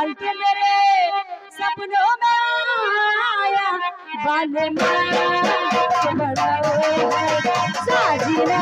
कल के मेरे सपनों में आया बाले बड़ा साजिना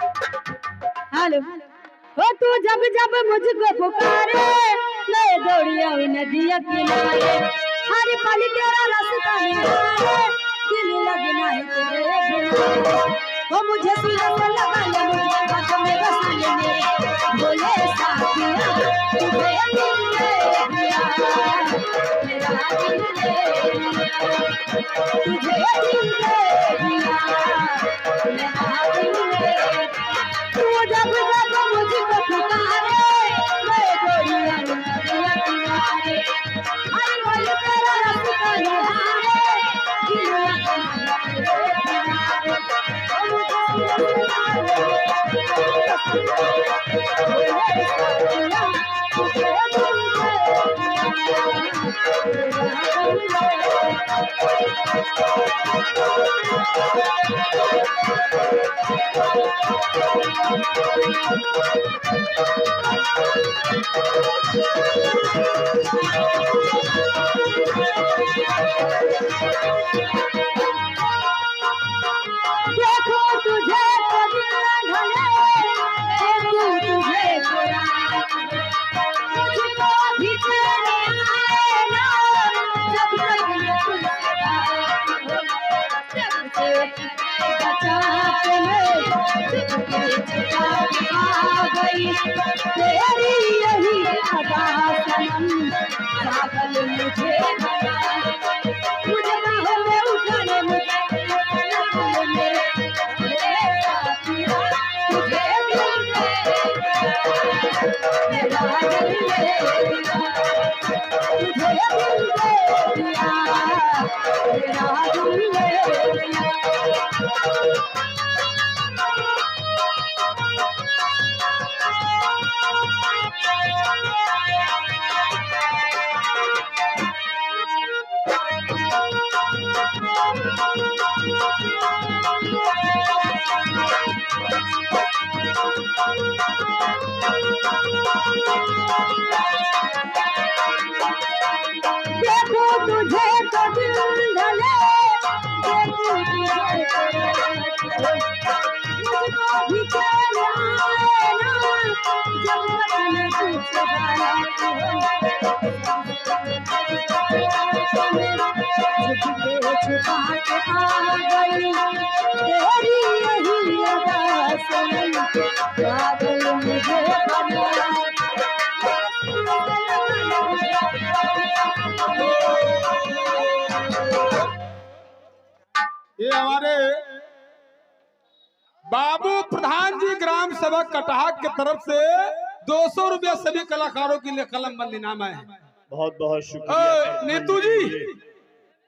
हेलो हो तू जब जब मुझको पुकारे मैं दौड़ी आऊं नदिया किनारे हर पल तेरा रास्ता निहारे दिल लगना है तेरे बिना वो मुझे सीने से लगा ले मुझे बातों में बसा ले मेरे बोले साथिया तुझे दिल ले दिया मेरा दिल ले दिया तुझे दिल ले दिया मेरा दिल ले तू जब जब मुझको पुकारे मैं दौड़ी आऊं नदिया किनारे हर पल तेरा रास्ता निहारे दिल लगना है तेरे किनारे देखो तुझे कभी ना ढले तुझे मुझको भी तेरे आए ना जब तक ये सबसे बचा के मैं आ गई तेरी यही अदा सनम पागल मुझे बना मुझे बाहों में उठाने मुझे देखो तुझे तो दिल ढले देखो तुझे जब बचन पूछे वाला छुपा के आ गई तेरी यही अदा से पागल मुझे बना। ये हमारे बाबू प्रधान जी ग्राम सभा कटहाक की तरफ से 200 रुपया सभी कलाकारों के लिए कलम बंद इनाम है। बहुत बहुत शुक्रिया नीतू जी,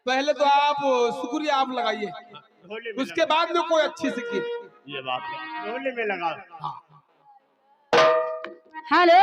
पहले तो आप शुक्रिया आप लगाइए, उसके बाद में कोई अच्छी सी गीत। ये बात है ढोले में लगा। हेलो